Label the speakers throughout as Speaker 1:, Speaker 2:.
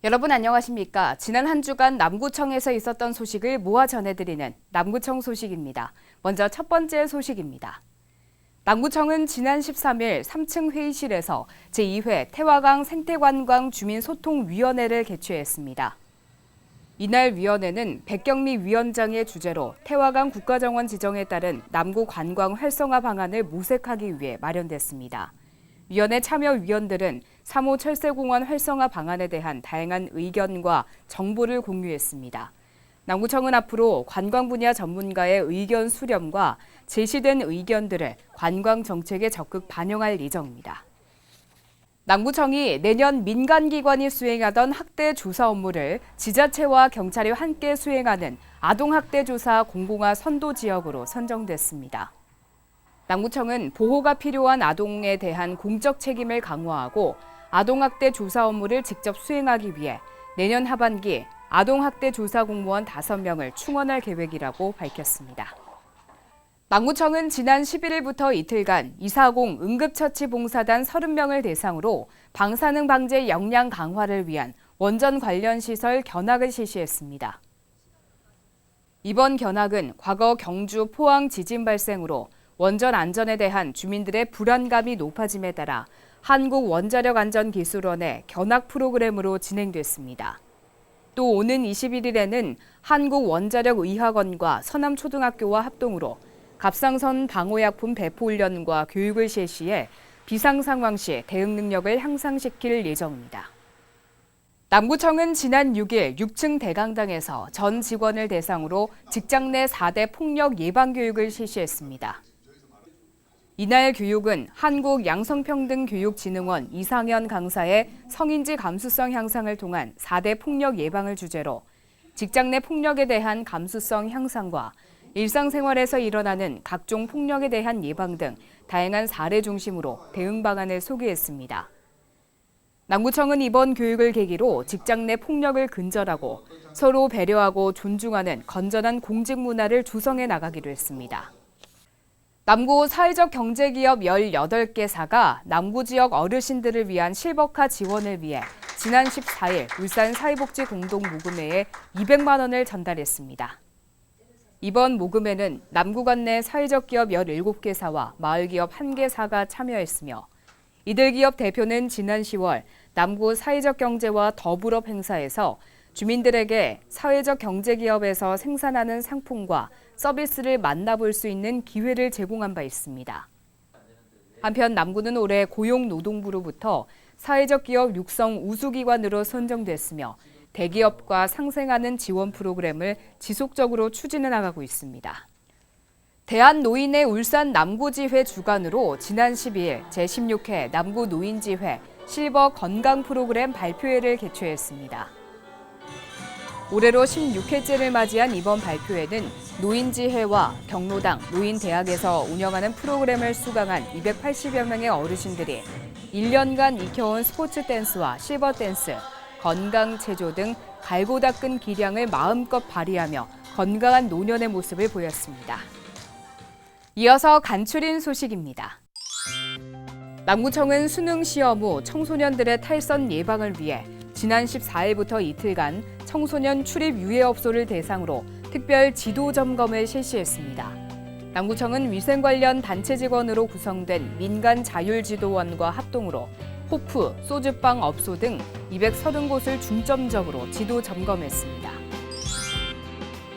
Speaker 1: 여러분 안녕하십니까? 지난 한 주간 남구청에서 있었던 소식을 모아 전해드리는 남구청 소식입니다. 먼저 첫 번째 소식입니다. 남구청은 지난 13일 3층 회의실에서 제2회 태화강 생태관광 주민소통위원회를 개최했습니다. 이날 위원회는 백경리 위원장의 주재로 태화강 국가정원 지정에 따른 남구 관광 활성화 방안을 모색하기 위해 마련됐습니다. 위원회 참여위원들은 3호 철새공원 활성화 방안에 대한 다양한 의견과 정보를 공유했습니다. 남구청은 앞으로 관광 분야 전문가의 의견 수렴과 제시된 의견들을 관광 정책에 적극 반영할 예정입니다. 남구청이 내년 민간기관이 수행하던 학대 조사 업무를 지자체와 경찰이 함께 수행하는 아동학대 조사 공공화 선도 지역으로 선정됐습니다. 남구청은 보호가 필요한 아동에 대한 공적 책임을 강화하고 아동학대 조사 업무를 직접 수행하기 위해 내년 하반기 아동학대 조사 공무원 5명을 충원할 계획이라고 밝혔습니다. 남구청은 지난 11일부터 이틀간 240 응급처치봉사단 30명을 대상으로 방사능 방제 역량 강화를 위한 원전 관련 시설 견학을 실시했습니다. 이번 견학은 과거 경주, 포항 지진 발생으로 원전 안전에 대한 주민들의 불안감이 높아짐에 따라 한국원자력안전기술원의 견학 프로그램으로 진행됐습니다. 또 오는 21일에는 한국원자력의학원과 서남초등학교와 합동으로 갑상선 방호약품 배포 훈련과 교육을 실시해 비상 상황 시 대응 능력을 향상시킬 예정입니다. 남구청은 지난 6일 6층 대강당에서 전 직원을 대상으로 직장 내 4대 폭력 예방 교육을 실시했습니다. 이날 교육은 한국양성평등교육진흥원 이상현 강사의 성인지 감수성 향상을 통한 4대 폭력 예방을 주제로 직장 내 폭력에 대한 감수성 향상과 일상생활에서 일어나는 각종 폭력에 대한 예방 등 다양한 사례 중심으로 대응 방안을 소개했습니다. 남구청은 이번 교육을 계기로 직장 내 폭력을 근절하고 서로 배려하고 존중하는 건전한 공직 문화를 조성해 나가기로 했습니다. 남구 사회적 경제기업 18개사가 남구 지역 어르신들을 위한 실버카 지원을 위해 지난 14일 울산 사회복지공동모금회에 200만 원을 전달했습니다. 이번 모금회는 남구관 내 사회적 기업 17개사와 마을기업 1개사가 참여했으며 이들 기업 대표는 지난 10월 남구 사회적 경제와 더불업 행사에서 주민들에게 사회적 경제기업에서 생산하는 상품과 서비스를 만나볼 수 있는 기회를 제공한 바 있습니다. 한편 남구는 올해 고용노동부로부터 사회적 기업 육성 우수기관으로 선정됐으며 대기업과 상생하는 지원 프로그램을 지속적으로 추진해 나가고 있습니다. 대한노인의 울산 남구지회 주관으로 지난 12일 제16회 남구노인지회 실버 건강 프로그램 발표회를 개최했습니다. 올해로 16회째를 맞이한 이번 발표회는 노인지회와 경로당, 노인대학에서 운영하는 프로그램을 수강한 280여 명의 어르신들이 1년간 익혀온 스포츠 댄스와 실버 댄스, 건강 체조 등 갈고 닦은 기량을 마음껏 발휘하며 건강한 노년의 모습을 보였습니다. 이어서 간추린 소식입니다. 남구청은 수능 시험 후 청소년들의 탈선 예방을 위해 지난 14일부터 이틀간 청소년 출입 유해업소를 대상으로 특별 지도 점검을 실시했습니다. 남구청은 위생 관련 단체 직원으로 구성된 민간 자율지도원과 합동으로 호프, 소주빵 업소 등 230곳을 중점적으로 지도 점검했습니다.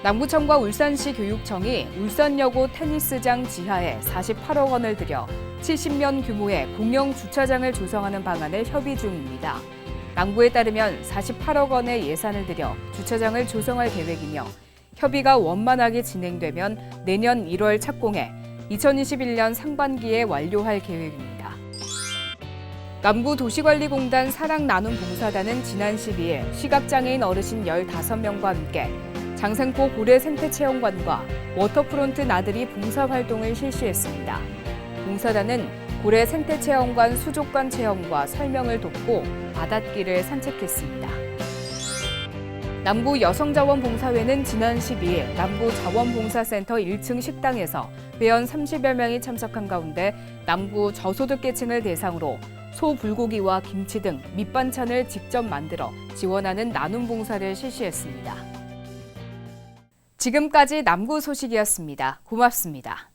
Speaker 1: 남구청과 울산시 교육청이 울산여고 테니스장 지하에 48억 원을 들여 70년 규모의 공영 주차장을 조성하는 방안을 협의 중입니다. 남구에 따르면 48억 원의 예산을 들여 주차장을 조성할 계획이며 협의가 원만하게 진행되면 내년 1월 착공해 2021년 상반기에 완료할 계획입니다. 남구도시관리공단 사랑나눔봉사단은 지난 12일 시각장애인 어르신 15명과 함께 장생포 고래생태체험관과 워터프론트 나들이 봉사활동을 실시했습니다. 봉사단은 고래 생태체험관 수족관 체험과 설명을 돕고 바닷길을 산책했습니다. 남구 여성자원봉사회는 지난 12일 남구 자원봉사센터 1층 식당에서 회원 30여 명이 참석한 가운데 남구 저소득계층을 대상으로 소 불고기와 김치 등 밑반찬을 직접 만들어 지원하는 나눔 봉사를 실시했습니다. 지금까지 남구 소식이었습니다. 고맙습니다.